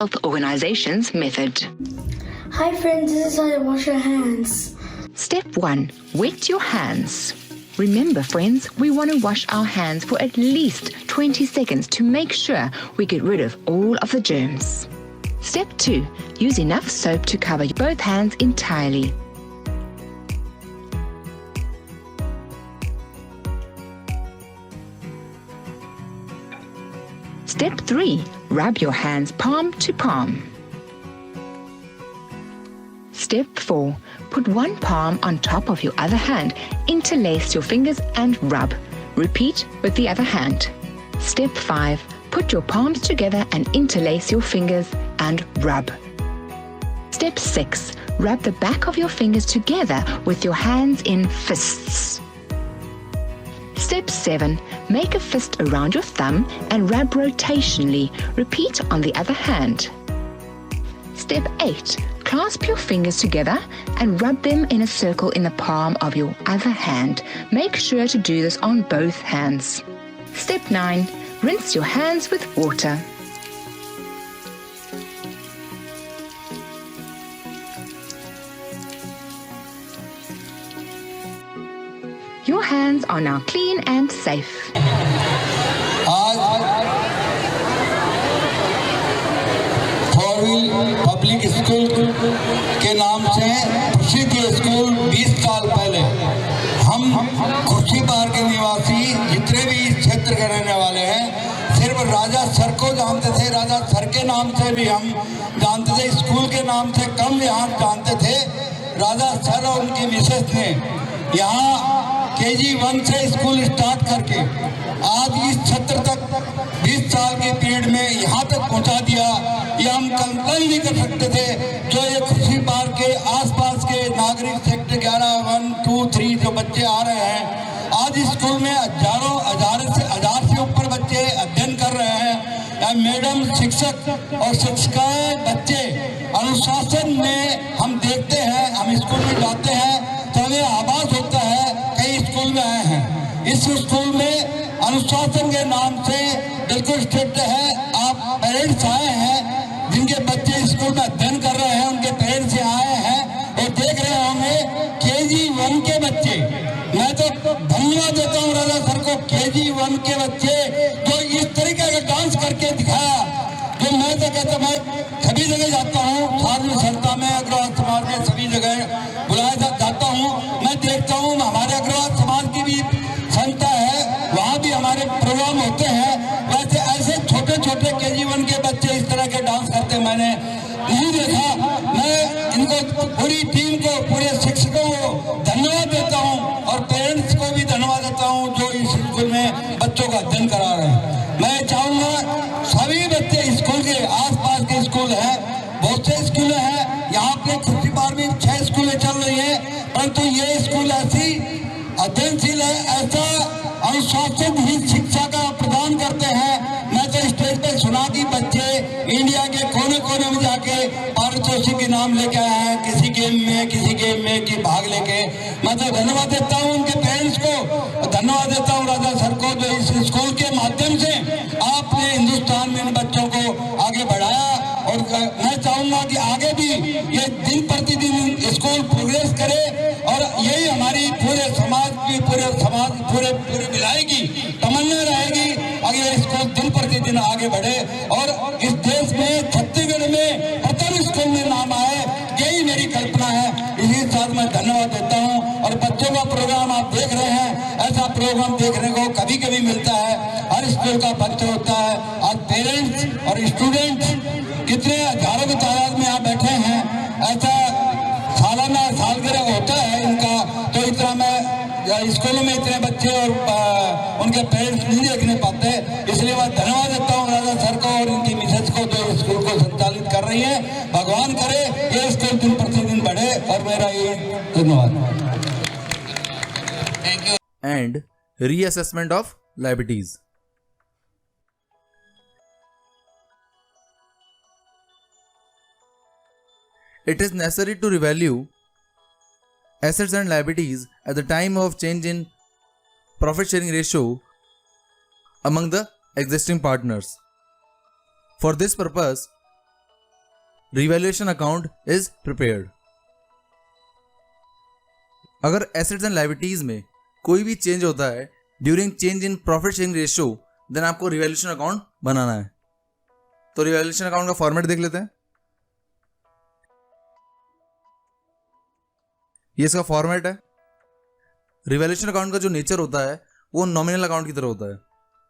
Health Organization's method. Hi friends, this is how to wash your hands. Step 1. Wet your hands. Remember friends, we want to wash our hands for at least 20 seconds to make sure we get rid of all of the germs. Step 2. Use enough soap to cover both hands entirely. Step 3. Rub your hands palm to palm. Step 4. Put one palm on top of your other hand, interlace your fingers and rub. Repeat with the other hand. Step 5. Put your palms together and interlace your fingers and rub. Step 6. Rub the back of your fingers together with your hands in fists. Step 7. Make a fist around your thumb and rub rotationally. Repeat on the other hand. Step 8. Clasp your fingers together and rub them in a circle in the palm of your other hand. Make sure to do this on both hands. Step 9. Rinse your hands with water. Your hands are now clean and safe. Public school के नाम से प्रसिद्ध school 20 साल पहले हम खुर्शीपार के निवासी जितने भी इस क्षेत्र के रहने वाले हैं सिर्फ राजा सर को जानते थे। राजा सर के नाम से भी हम जानते थे, स्कूल के नाम से कम यहाँ जानते थे। राजा सर और उनकी मिसेस ने यहाँ KG1 से स्कूल स्टार्ट करके आज इस क्षेत्र तक 20 साल के पीरियड में यहाँ तक पहुँचा दिया। ये हम कल्पना नहीं कर सकते थे। जो ये खुर्शीपार के आसपास के नागरिक सेक्टर 11, 1, 2, 3 जो बच्चे आ रहे हैं, आज स्कूल में हजार से ऊपर बच्चे अध्ययन कर रहे हैं। मैडम, शिक्षक और शिक्षिकाएं, बच्चे अनुशासन में हम देखते हैं, हम स्कूल में जाते हैं तो हमें आभास होता है कई स्कूल में आए हैं। इस स्कूल में अनुशासन के नाम से बिल्कुल स्ट्रिक्ट है। आप पेरेंट्स आए हैं जिनके बच्चे स्कूल में अध्ययन कर रहे हैं, उनके पेरेंट्स आए हैं और देख रहे होंगे KG1 के बच्चे। मैं तो धन्यवाद देता हूँ राजा सर को, KG1 के बच्चे जो इस तरीके का डांस करके दिखाया। जो मैं तो कहता, मैं सभी जगह जाता हूँ, सार्वजनिक संस्था में, अग्रवाल समाज में सभी जगह बुलाया जाता हूँ। मैं देखता हूँ हमारे अग्रवाल समाज की भी संस्था है, वहाँ भी हमारे प्रोग्राम होते हैं। वैसे ऐसे छोटे छोटे KG1 के बच्चे इस तरह के डांस करते मैंने नहीं देखा। मैं इनको, पूरी टीम को, पूरे शिक्षकों को धन्यवाद देता हूँ और पेरेंट्स को भी धन्यवाद देता हूँ जो इस स्कूल में बच्चों का अध्ययन करा रहे हैं। मैं चाहूँगा सभी बच्चे, स्कूल के आसपास के स्कूल हैं, बहुत से स्कूल हैं, यहाँ पे खुर्शीपार में 6 स्कूलें चल रही हैं, परंतु ये स्कूल ऐसी अध्ययनशील है, ऐसा अनुशासित ही शिक्षा का प्रदान करते हैं। मैं तो स्टेज पे सुना कि बच्चे इंडिया के कोने कोने में जाके पारितोषिक इनाम लेके आए हैं, किसी गेम में की भाग लेके। मैं तो धन्यवाद देता हूँ उनके पेरेंट्स को, धन्यवाद देता हूँ राजा सर को जो इस स्कूल के माध्यम से आपने हिंदुस्तान में इन बच्चों को आगे बढ़ाया। और मैं चाहूँगा कि आगे भी ये दिन प्रतिदिन स्कूल प्रोग्रेस करे और यही हमारी पूरे समाज पूरे भिलाई की तमन्ना रहेगी अगर ये स्कूल दिन प्रतिदिन आगे बढ़े और इस देश में, छत्तीसगढ़ में प्रथम स्कूल में नाम आए, यही मेरी कल्पना है। इसी साथ मैं धन्यवाद देता हूँ। और बच्चों का प्रोग्राम आप देख रहे हैं, ऐसा प्रोग्राम देखने को कभी कभी मिलता है, हर स्कूल का बच्चा होता है। आज पेरेंट्स और स्टूडेंट्स कितने हजारों की तादाद में यहाँ बैठे हैं, ऐसा सालगिरह होता है इनका। तो इतना मैं स्कूलों में इतने बच्चे और उनके पेरेंट्स नहीं देखने पाते, इसलिए मैं धन्यवाद देता हूँ राजा सर को और उनकी मिसेज को जो स्कूल को संचालित कर रही है। भगवान करे ये स्कूल दिन प्रतिदिन बढ़े और मेरा ये धन्यवाद। Thank you. And reassessment of liabilities. It is necessary to revalue assets and liabilities at the time of change in profit sharing ratio among the existing partners. For this purpose, revaluation account is prepared. अगर assets and liabilities में कोई भी change होता है during change in profit sharing ratio, then आपको revaluation account बनाना है। तो रिवैल्यूएशन अकाउंट का फॉर्मेट देख लेते हैं। ये इसका फॉर्मेट है। रिवैल्यूएशन अकाउंट का जो नेचर होता है वो नॉमिनल अकाउंट की तरह होता है।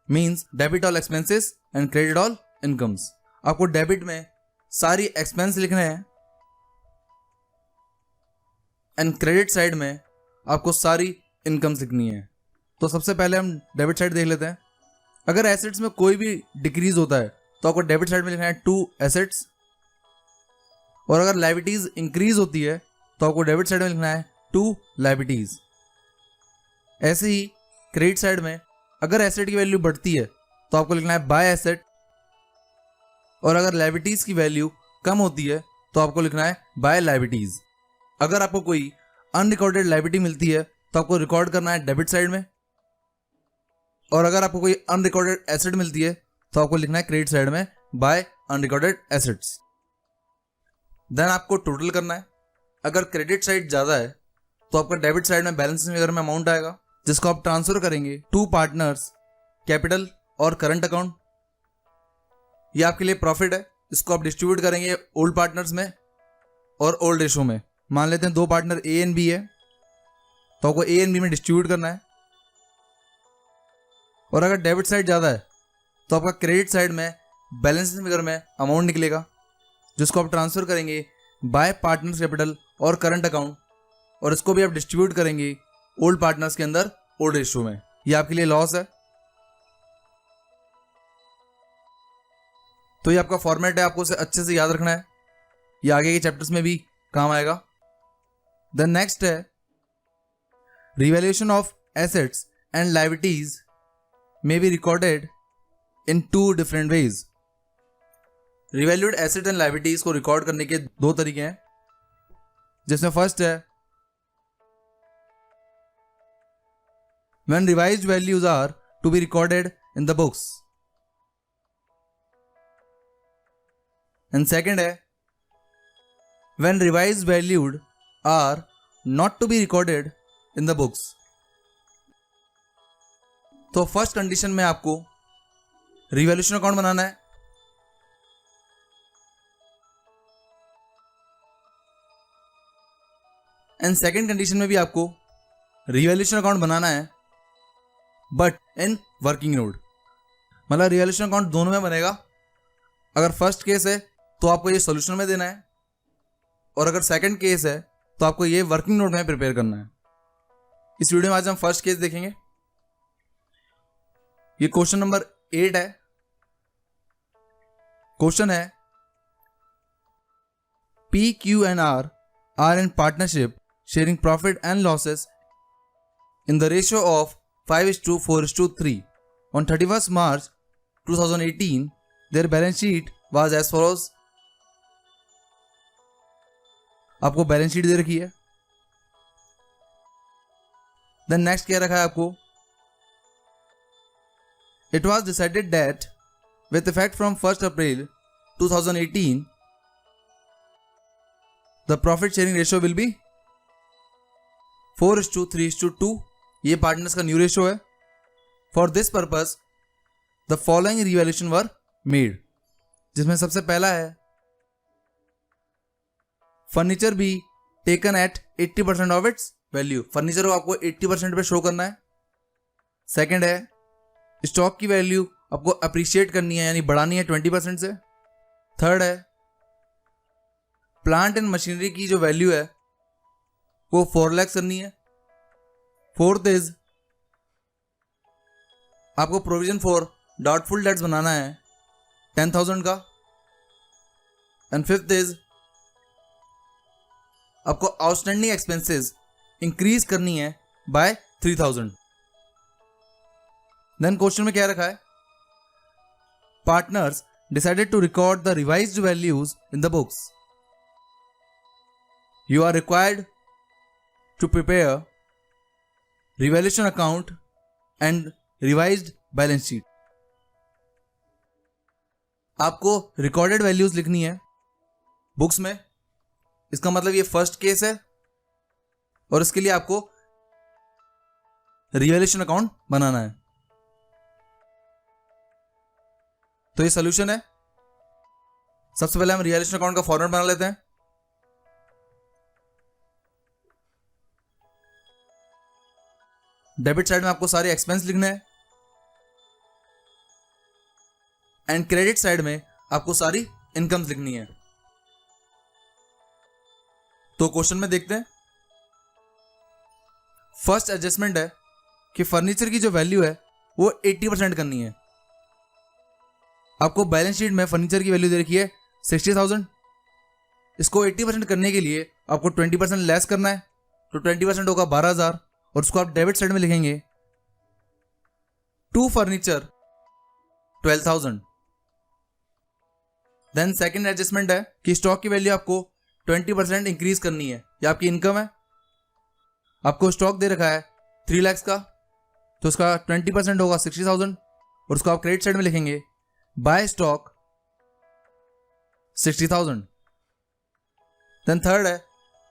Means debit all expenses and credit all incomes. आपको डेबिट में सारी एक्सपेंस लिखने हैं एंड क्रेडिट साइड में आपको सारी इनकम्स लिखनी है। तो सबसे पहले हम डेबिट साइड देख लेते हैं। अगर एसेट्स में कोई भी डिक्रीज होता है तो आपको डेबिट साइड में लिखना है 2 एसेट्स, और अगर लायबिलिटीज इंक्रीज होती है तो आपको डेबिट साइड में लिखना है 2 लायबिलिटीज। ऐसे ही क्रेडिट साइड में अगर एसेट की वैल्यू बढ़ती है तो आपको लिखना है बाय एसेट, और अगर लायबिलिटीज की वैल्यू कम होती है तो आपको लिखना है बाय लायबिलिटीज। अगर आपको कोई अनरिकॉर्डेड लायबिलिटी मिलती है तो आपको रिकॉर्ड करना है डेबिट साइड में, और अगर आपको कोई अनरिकॉर्डेड एसेट मिलती है तो आपको लिखना है क्रेडिट साइड में बाय अनरिकॉर्डेड एसेट्स। देन आपको टोटल करना है। अगर क्रेडिट साइड ज़्यादा है तो आपका डेबिट साइड में बैलेंस फिगर में अमाउंट आएगा जिसको आप ट्रांसफर करेंगे 2 पार्टनर्स, कैपिटल और करंट अकाउंट। ये आपके लिए प्रॉफिट है, इसको आप डिस्ट्रीब्यूट करेंगे ओल्ड पार्टनर्स में और ओल्ड रेशो में। मान लेते हैं 2 पार्टनर ए एंड बी है तो आपको ए एंड बी में डिस्ट्रीब्यूट करना है। और अगर डेबिट साइड ज़्यादा है तो आपका क्रेडिट साइड में बैलेंस फिगर में अमाउंट निकलेगा जिसको आप ट्रांसफर करेंगे बाय पार्टनर्स कैपिटल और करंट अकाउंट, और इसको भी आप डिस्ट्रीब्यूट करेंगे ओल्ड पार्टनर्स के अंदर ओल्ड रेशियो में। ये आपके लिए लॉस है। तो ये आपका फॉर्मेट है, आपको इसे अच्छे से याद रखना है, ये आगे के चैप्टर्स में भी काम आएगा। देन नेक्स्ट है revaluation of assets and liabilities may be recorded in 2 different ways. Revalued asset and liabilities को रिकॉर्ड करने के 2 तरीके हैं, जिसमें फर्स्ट है when revised values are to be recorded in the books, and second है when revised valued are not to be recorded in the books. तो first condition में आपको रिवैल्यूएशन अकाउंट बनाना है, एंड सेकेंड कंडीशन में भी आपको रिवैल्यूएशन अकाउंट बनाना है बट इन वर्किंग नोट। मतलब रिवैल्यूएशन अकाउंट दोनों में बनेगा। अगर फर्स्ट केस है तो आपको ये सॉल्यूशन में देना है, और अगर सेकंड केस है तो आपको ये वर्किंग नोट में प्रिपेयर करना है। इस वीडियो में आज हम फर्स्ट केस देखेंगे। ये क्वेश्चन नंबर 8 है। क्वेश्चन है P, Q and R are in partnership sharing profit and losses in the ratio of 5:4:3. On 31st March 2018, their balance sheet was as follows. आपको बैलेंस शीट दे रखी है। Then next क्या रखा है आपको, It was decided that with effect from 1st April 2018, the profit sharing ratio will be 4:3:2. ये partners का new ratio है। For this purpose, the following revaluation were made, जिसमें सबसे पहला है furniture be taken at 80% of its value. Furniture को आपको 80% पे शो करना है। सेकेंड है स्टॉक की वैल्यू आपको अप्रिशिएट करनी है, यानी बढ़ानी है 20% से। थर्ड है प्लांट एंड मशीनरी की जो वैल्यू है वो 4 लाख करनी है। फोर्थ इज आपको प्रोविजन फॉर डाउटफुल डेट्स बनाना है 10,000 का। एंड फिफ्थ इज आपको आउटस्टैंडिंग एक्सपेंसेस इंक्रीज करनी है बाय 3,000। देन क्वेश्चन में क्या रखा है, partners decided to record the revised values in the books. You are required to prepare revaluation account and revised balance sheet. आपको रिकॉर्डेड वैल्यूज लिखनी है बुक्स में। इसका मतलब ये फर्स्ट केस है और इसके लिए आपको रिवैल्यूएशन अकाउंट बनाना है। तो ये सोल्यूशन है। सबसे पहले हम रिवैल्यूएशन अकाउंट का फॉर्मेट बना लेते हैं। डेबिट साइड में आपको सारे एक्सपेंस लिखने हैं एंड क्रेडिट साइड में आपको सारी इनकम्स लिखनी है। तो क्वेश्चन में देखते हैं। फर्स्ट एडजस्टमेंट है कि फर्नीचर की जो वैल्यू है वो 80% करनी है। आपको बैलेंस शीट में फर्नीचर की वैल्यू दे रखी है 60,000। इसको 80% करने के लिए आपको 20% लेस करना है, तो 20% होगा 12,000 और उसको आप डेबिट साइड में लिखेंगे। To furniture 12,000। Then second adjustment है कि स्टॉक की वैल्यू आपको 20% इंक्रीज करनी है। ये आपकी इनकम है। आपको स्टॉक दे रखा है 3 लाख का, तो उसका 20% होगा 60,000 और उसको आप क्रेडिट साइड में लिखेंगे बाय स्टॉक 60,000। देन थर्ड है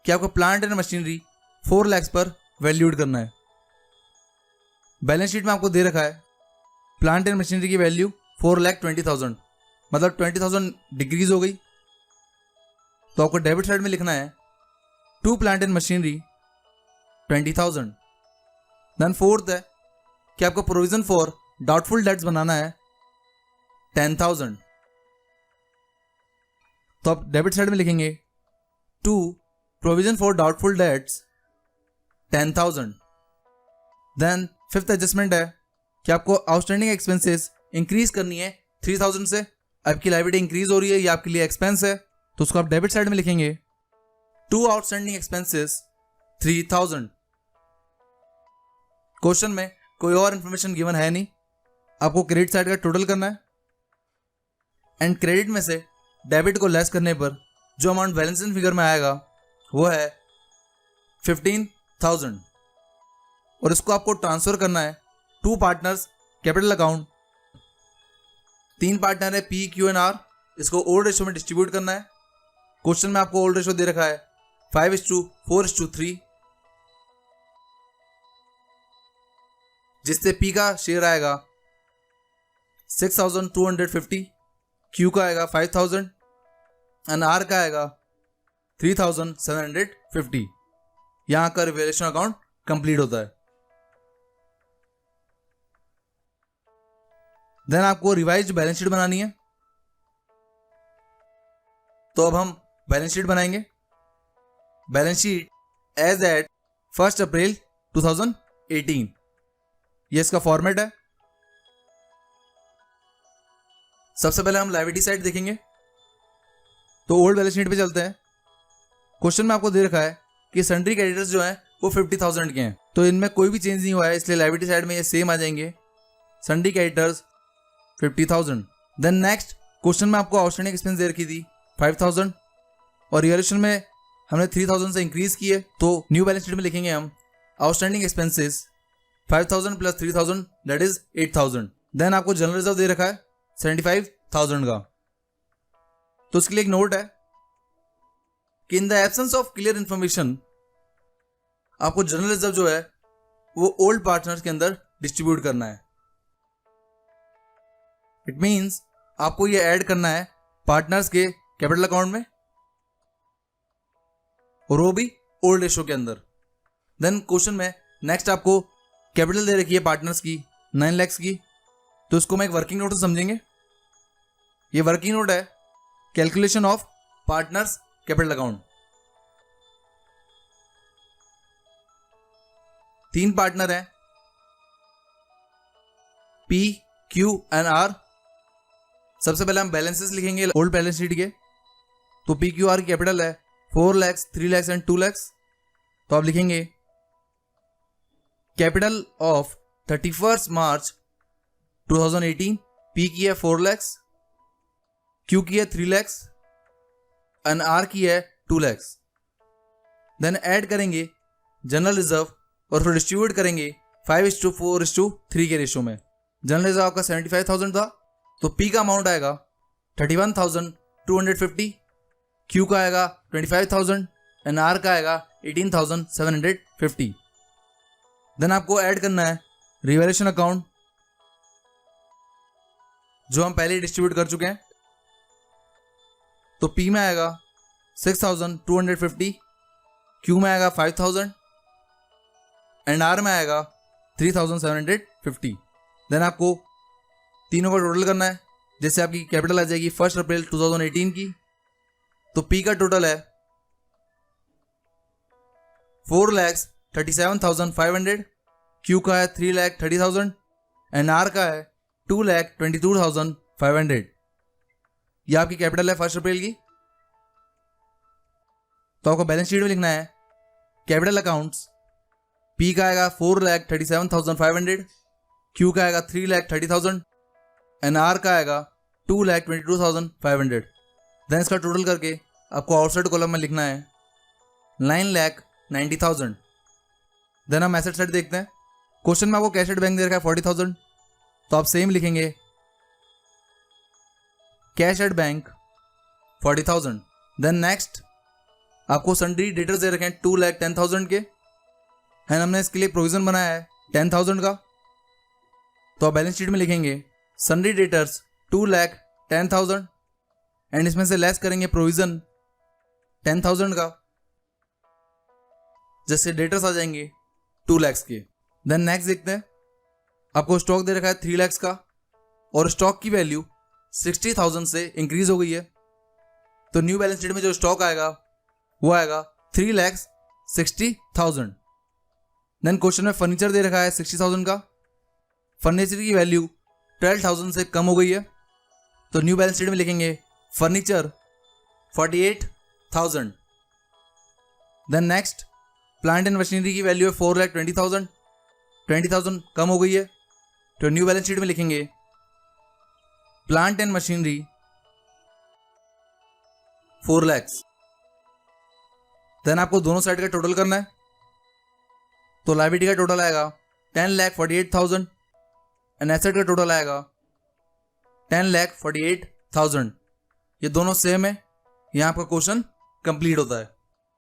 कि आपको प्लांट एंड मशीनरी 4 लाख पर वैल्यूड करना है। बैलेंस शीट में आपको दे रखा है प्लांट एंड मशीनरी की वैल्यू 4,20,000, मतलब 20,000 डिक्रीज हो गई। तो आपको डेबिट साइड में लिखना है to plant and machinery 20,000। Then fourth है कि आपको प्रोविजन फॉर डाउटफुल डेट्स बनाना है 10,000। तो आप डेबिट साइड में लिखेंगे to provision for doubtful debts 10,000। Then fifth adjustment है कि आपको आउटस्टैंडिंग एक्सपेंसेस इंक्रीज करनी है 3,000 से। आपकी लायबिलिटी इंक्रीज हो रही है, ये आपके लिए एक्सपेंस है, तो उसको आप डेबिट साइड में लिखेंगे टू आउटस्टैंडिंग एक्सपेंसेस 3,000। क्वेश्चन में कोई और इंफॉर्मेशन गिवन है नहीं। आपको क्रेडिट साइड का टोटल करना है एंड क्रेडिट में से डेबिट को लेस करने पर जो अमाउंट बैलेंसिंग फिगर में आएगा वो है 15,000 और इसको आपको ट्रांसफर करना है to partners capital account. 3 partner है पी, क्यू एंड आर। इसको ओल्ड रेशो में डिस्ट्रीब्यूट करना है। क्वेश्चन में आपको ओल्ड रेशो दे रखा है 5:4:3, जिससे पी का शेयर आएगा 6,250, क्यू का आएगा 5,000 एंड आर का आएगा 3,750। यहां का रिवैल्यूएशन अकाउंट कंप्लीट होता है। देन आपको रिवाइज्ड बैलेंस शीट बनानी है। तो अब हम बैलेंस शीट बनाएंगे। बैलेंस शीट एज एट 1 अप्रैल 2018, ये इसका फॉर्मेट है। सबसे पहले हम लायबिलिटी साइड देखेंगे। तो ओल्ड बैलेंस शीट पे चलते हैं। क्वेश्चन में आपको दे रखा है कि सन्ड्री क्रेडिटर्स जो हैं वो 50,000 के हैं, तो इनमें कोई भी चेंज नहीं हुआ है, इसलिए लायबिलिटी साइड में ये सेम आ जाएंगे। Sundry creditors 50,000। Then next question में आपको आउटस्टैंडिंग एक्सपेंस दे रखी थी 5,000 और रिवैल्यूएशन में हमने 3,000 से इंक्रीज किए, तो न्यू बैलेंस शीट में लिखेंगे हम outstanding expenses 5,000 plus 3,000 that is 8,000। Then आपको जनरल रिजर्व दे रखा है 75,000 का। तो उसके लिए एक नोट है कि in the absence of clear information आपको जनरल रिजर्व जो है वो ओल्ड पार्टनर्स के अंदर डिस्ट्रीब्यूट करना है। इट मीन्स आपको ये ऐड करना है पार्टनर्स के कैपिटल अकाउंट में और वो भी ओल्ड रेशो के अंदर। देन क्वेश्चन में नेक्स्ट आपको कैपिटल दे रखी है पार्टनर्स की 9 लाख की, तो इसको मैं एक वर्किंग नोट से समझेंगे। ये वर्किंग नोट है calculation of partners capital account. 3 partner हैं पी, क्यू एंड आर। सबसे पहले हम बैलेंसेस लिखेंगे ओल्ड बैलेंस शीट के। तो पी, क्यू, आर की कैपिटल है 4 लाख, 3 लाख एंड 2 लाख। तो आप लिखेंगे कैपिटल ऑफ 31 मार्च 2018 पी की है 4 लाख, क्यू की है 3 लाख एंड आर की है 2 लाख। देन ऐड करेंगे जनरल रिजर्व और फिर डिस्ट्रीब्यूट करेंगे 5:4:3 के रेशो में। जनरल रिजर्व आपका 75,000 था, तो पी का अमाउंट आएगा 31,250, Q का आएगा 25,000 एंड R का आएगा 18,750। देन आपको ऐड करना है रिवैल्यूएशन अकाउंट जो हम पहले ही डिस्ट्रीब्यूट कर चुके हैं। तो P में आएगा 6,250, Q में आएगा 5,000 एंड R में आएगा 3,750। देन आपको तीनों का टोटल करना है, जैसे आपकी कैपिटल आ जाएगी 1 अप्रैल 2018 की। तो P का टोटल है 4,37,500, Q का है 3,30,000 एंड R का है 2,22,500। ये आपकी कैपिटल है 1 अप्रैल की। तो आपको बैलेंस शीट में लिखना है कैपिटल अकाउंट्स, P का आएगा 4,37,500, Q का आएगा 3,30,000 एंड R का आएगा 2,22,500। देन इसका टोटल करके आपको आउटसाइड कॉलम में लिखना है 9,90,000। देन हम एसेट साइड देखते हैं। क्वेश्चन में आपको कैश एट बैंक दे रखा है 40,000, तो आप सेम लिखेंगे cash at bank 40,000। Then next आपको सन्ड्री डेटर्स दे रखे हैं 2,10,000 के एंड हमने इसके लिए प्रोविजन बनाया है 10,000 का। तो आप बैलेंस शीट में लिखेंगे सन्ड्री डेटर्स 2,10,000 एंड इसमें से लेस करेंगे प्रोविजन 10,000 का, जैसे डेटर्स आ जाएंगे 2 लाख के। देन नेक्स्ट देखते हैं, आपको स्टॉक दे रखा है 3 लाख का और स्टॉक की वैल्यू 60,000 से इंक्रीज हो गई है। तो न्यू बैलेंस शीट में जो स्टॉक आएगा वो आएगा 3,60,000। देन क्वेश्चन में फर्नीचर दे रखा है 60,000 का, फर्नीचर की वैल्यू 12,000 से कम हो गई है। तो न्यू बैलेंस शीट में लिखेंगे furniture 48,000। Then next plant and machinery की वैल्यू है 4,20,000, 20,000 कम हो गई है। तो न्यू बैलेंस शीट में लिखेंगे plant and machinery 4 lakh. Then आपको दोनों साइड का टोटल करना है। तो लायबिलिटी का टोटल आएगा 10,48,000 एंड एसेट का टोटल आएगा 10,48,000। ये दोनों सेम है। यहाँ आपका क्वेश्चन कंप्लीट होता है।